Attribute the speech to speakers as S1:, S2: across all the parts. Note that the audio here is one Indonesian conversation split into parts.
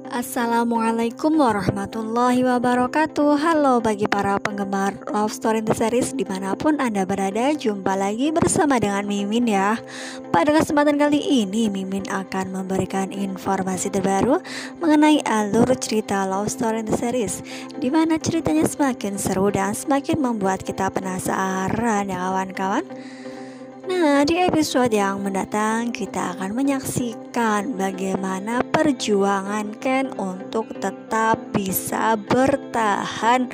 S1: Assalamualaikum warahmatullahi wabarakatuh. Halo bagi para penggemar Love Story in the Series dimanapun Anda berada, jumpa lagi bersama dengan Mimin ya. Pada kesempatan kali ini Mimin akan memberikan informasi terbaru mengenai alur cerita Love Story in the Series, dimana ceritanya semakin seru dan semakin membuat kita penasaran ya kawan-kawan. Nah, di episode yang mendatang kita akan menyaksikan bagaimana perjuangan Ken untuk tetap bisa bertahan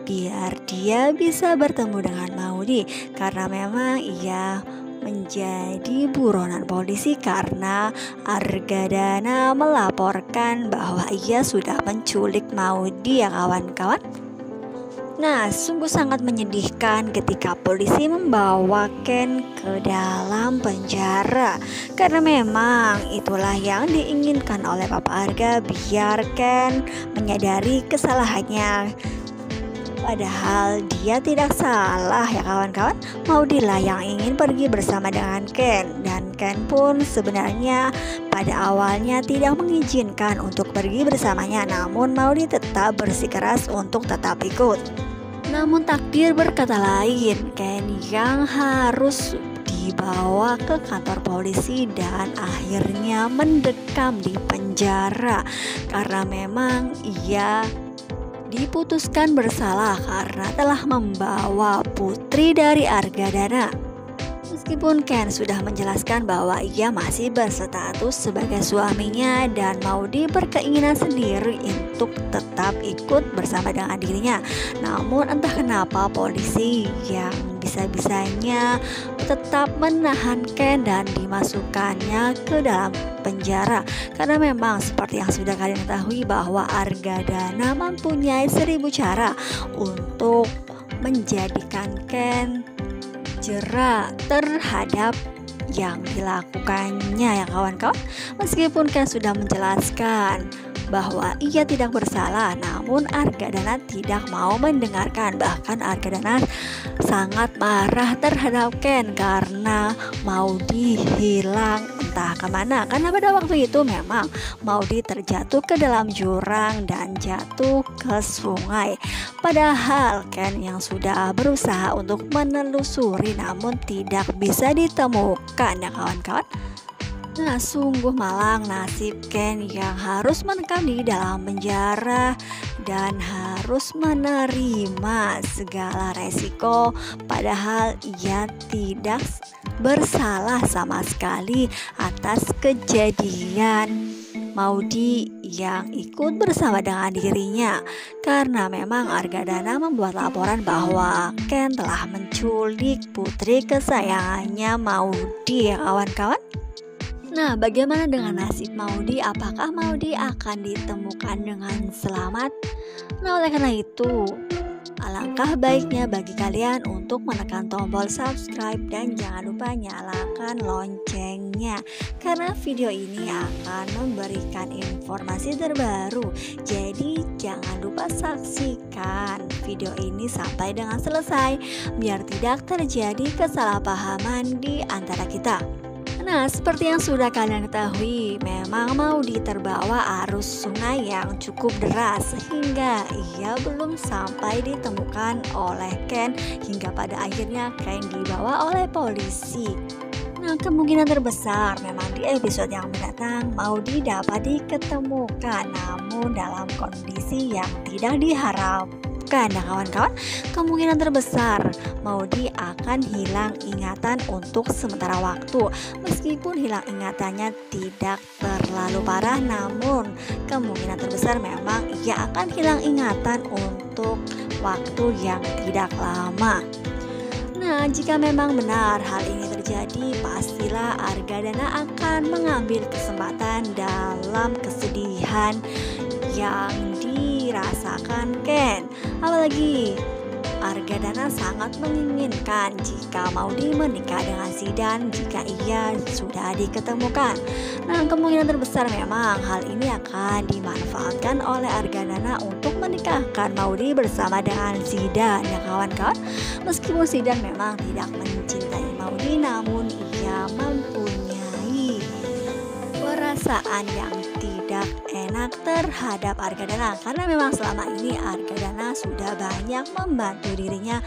S1: biar dia bisa bertemu dengan Maudy, karena memang ia menjadi buronan polisi karena Argadana melaporkan bahwa ia sudah menculik Maudy ya kawan-kawan. Nah, sungguh sangat menyedihkan ketika polisi membawa Ken ke dalam penjara, karena memang itulah yang diinginkan oleh Papa Arga, biar Ken menyadari kesalahannya. Padahal dia tidak salah ya kawan-kawan. Maudy lah yang ingin pergi bersama dengan Ken, dan Ken pun sebenarnya pada awalnya tidak mengizinkan untuk pergi bersamanya, namun Maudy tetap bersikeras untuk tetap ikut. Namun takdir berkata lain, Ken yang harus dibawa ke kantor polisi dan akhirnya mendekam di penjara karena memang ia diputuskan bersalah karena telah membawa putri dari Argadana. Meskipun Ken sudah menjelaskan bahwa ia masih berstatus sebagai suaminya dan Maudy berkeinginan sendiri untuk tetap ikut bersama dengan dirinya, namun entah kenapa polisi yang bisa-bisanya tetap menahan Ken dan dimasukkannya ke dalam penjara, karena memang seperti yang sudah kalian ketahui bahwa Argadana mempunyai 1000 cara untuk menjadikan Ken jera terhadap yang dilakukannya ya kawan-kawan. Meskipun Ken sudah menjelaskan bahwa ia tidak bersalah, namun Argadana tidak mau mendengarkan. Bahkan Argadana sangat marah terhadap Ken karena Maudy hilang entah kemana, karena pada waktu itu memang Maudy terjatuh ke dalam jurang dan jatuh ke sungai. Padahal Ken yang sudah berusaha untuk menelusuri namun tidak bisa ditemukan ya kawan-kawan. Nah, sungguh malang nasib Ken yang harus menekam di dalam penjara dan harus menerima segala resiko, padahal ia tidak bersalah sama sekali atas kejadian Maudy yang ikut bersama dengan dirinya, karena memang Argadana membuat laporan bahwa Ken telah menculik putri kesayangannya Maudy ya kawan-kawan. Nah, bagaimana dengan nasib Maudy? Apakah Maudy akan ditemukan dengan selamat? Nah, oleh karena itu, alangkah baiknya bagi kalian untuk menekan tombol subscribe dan jangan lupa nyalakan loncengnya, karena video ini akan memberikan informasi terbaru. Jadi jangan lupa saksikan video ini sampai dengan selesai biar tidak terjadi kesalahpahaman di antara kita. Nah, seperti yang sudah kalian ketahui, memang Maudy terbawa arus sungai yang cukup deras sehingga ia belum sampai ditemukan oleh Ken, hingga pada akhirnya Ken dibawa oleh polisi. Nah, kemungkinan terbesar memang di episode yang mendatang Maudy dapat diketemukan, namun dalam kondisi yang tidak diharapkan. Nah kawan-kawan, kemungkinan terbesar Maudy akan hilang ingatan untuk sementara waktu. Meskipun hilang ingatannya tidak terlalu parah, namun kemungkinan terbesar memang ia akan hilang ingatan untuk waktu yang tidak lama. Nah, jika memang benar hal ini terjadi, pastilah Argadana akan mengambil kesempatan dalam kesedihan yang dirasakan Ken. Apalagi Argadana sangat menginginkan jika Maudy menikah dengan Zidan jika ia sudah diketemukan. Nah, kemungkinan terbesar memang hal ini akan dimanfaatkan oleh Argadana untuk menikahkan Maudy bersama dengan Zidan ya kawan-kawan. Meskipun Zidan memang tidak mencintai Maudy, namun ia mempunyai perasaan yang tidak enak terhadap Argadana, karena memang selama ini Argadana sudah banyak membantu dirinya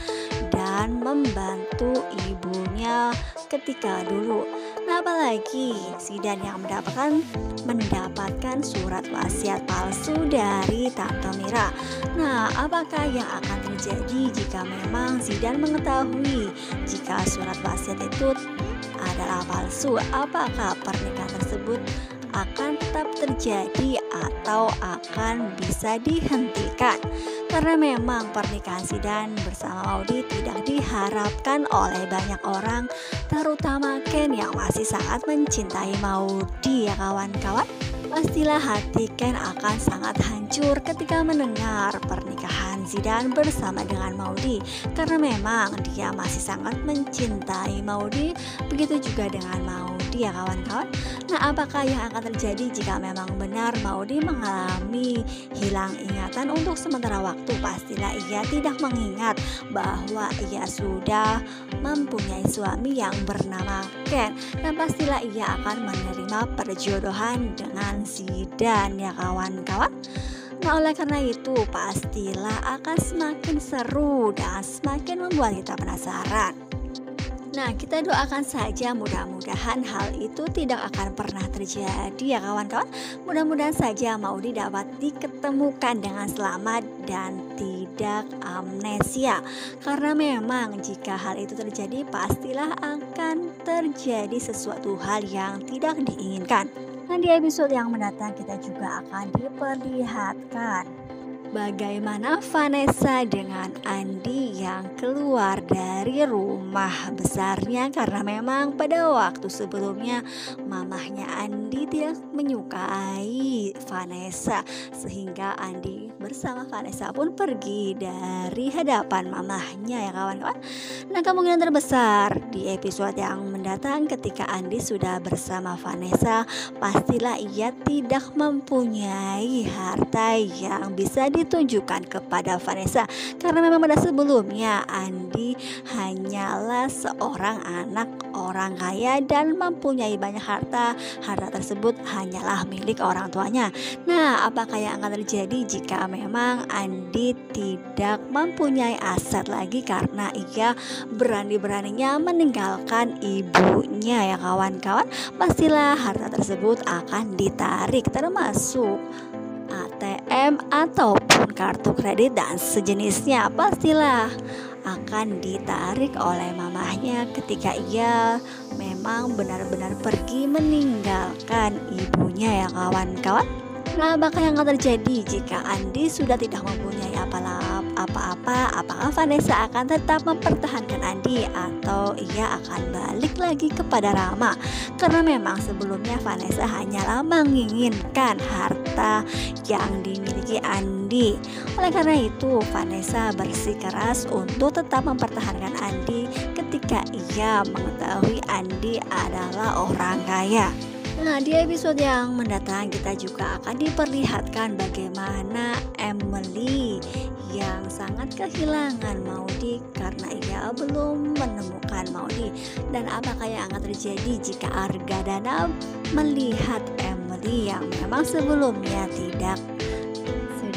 S1: dan membantu ibunya ketika dulu. Nah, apalagi Zidan yang mendapatkan surat wasiat palsu dari Tante Mira. Nah, apakah yang akan terjadi jika memang Zidan mengetahui jika surat wasiat itu adalah palsu? Apakah pernikahan tersebut akan tetap terjadi atau akan bisa dihentikan? Karena memang pernikahan Zidan bersama Maudy tidak diharapkan oleh banyak orang, terutama Ken yang masih sangat mencintai Maudy ya kawan-kawan. Pastilah hati Ken akan sangat hancur ketika mendengar pernikahan Zidan bersama dengan Maudy, karena memang dia masih sangat mencintai Maudy, begitu juga dengan Maudy ya kawan-kawan. Nah, apakah yang akan terjadi jika memang benar Maudy mengalami hilang ingatan untuk sementara waktu? Pastilah ia tidak mengingat bahwa ia sudah mempunyai suami yang bernama Ken, dan pastilah ia akan menerima perjodohan dengan Zidan ya kawan-kawan. Nah, oleh karena itu pastilah akan semakin seru dan semakin membuat kita penasaran. Nah, kita doakan saja mudah-mudahan hal itu tidak akan pernah terjadi ya kawan-kawan. Mudah-mudahan saja Maudy dapat diketemukan dengan selamat dan tidak amnesia. Karena memang jika hal itu terjadi pastilah akan terjadi sesuatu hal yang tidak diinginkan. Nah, di episode yang mendatang kita juga akan diperlihatkan bagaimana Vanessa dengan Andi yang keluar dari rumah besarnya, karena memang pada waktu sebelumnya mamahnya Andi tidak menyukai Vanessa, sehingga Andi bersama Vanessa pun pergi dari hadapan mamahnya ya kawan-kawan. Nah, kemungkinan terbesar di episode yang mendatang ketika Andi sudah bersama Vanessa, pastilah ia tidak mempunyai harta yang bisa ditunjukkan kepada Vanessa, karena memang pada sebelumnya Andi hanyalah seorang anak orang kaya dan mempunyai banyak harta. Harta tersebut hanyalah milik orang tuanya. Nah, apakah yang akan terjadi jika memang Andi tidak mempunyai aset lagi karena ia berani-beraninya meninggalkan ibunya ya kawan-kawan? Pastilah harta tersebut akan ditarik, termasuk ATM ataupun kartu kredit dan sejenisnya, pastilah akan ditarik oleh mamahnya ketika ia memang benar-benar pergi meninggalkan ibunya ya kawan-kawan. Nah, apakah yang akan terjadi jika Andi sudah tidak mempunyai apa-apa? Apakah Vanessa akan tetap mempertahankan Andi atau ia akan balik lagi kepada Rama? Karena memang sebelumnya Vanessa hanyalah menginginkan harta yang dimiliki Andi. Oleh karena itu Vanessa bersikeras untuk tetap mempertahankan Andi ketika ia mengetahui Andi adalah orang kaya. Nah, di episode yang mendatang kita juga akan diperlihatkan bagaimana Emily yang sangat kehilangan Maudy karena ia belum menemukan Maudy. Dan apakah yang akan terjadi jika Argadana melihat Emily yang memang sebelumnya tidak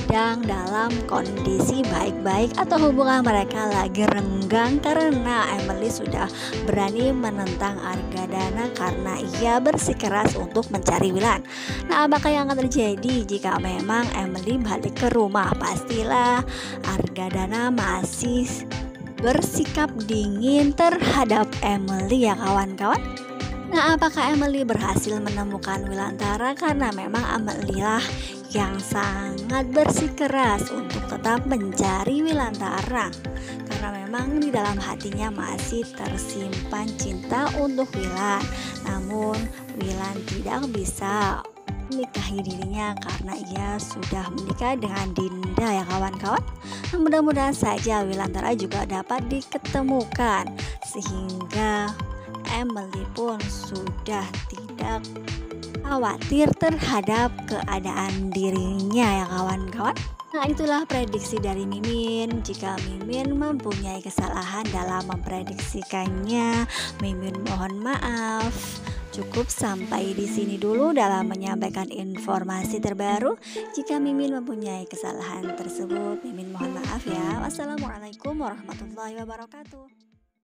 S1: sedang dalam kondisi baik-baik atau hubungan mereka lagi renggang karena Emily sudah berani menentang Argadana karena ia bersikeras untuk mencari Wilan. Nah, apakah yang akan terjadi jika memang Emily balik ke rumah? Pastilah Argadana masih bersikap dingin terhadap Emily ya kawan-kawan. Nah, apakah Emily berhasil menemukan Wilantara? Karena memang Emily lah yang sangat bersikeras untuk tetap mencari Wilantara, karena memang di dalam hatinya masih tersimpan cinta untuk Wilan. Namun Wilan tidak bisa menikahi dirinya karena ia sudah menikah dengan Dinda ya kawan-kawan. Nah, mudah-mudahan saja Wilantara juga dapat diketemukan sehingga Emily pun sudah tidak khawatir terhadap keadaan dirinya ya kawan-kawan. Nah, itulah prediksi dari Mimin. Jika Mimin mempunyai kesalahan dalam memprediksikannya, Mimin mohon maaf. Cukup sampai di sini dulu dalam menyampaikan informasi terbaru. Jika Mimin mempunyai kesalahan tersebut, Mimin mohon maaf ya. Wassalamualaikum warahmatullahi wabarakatuh.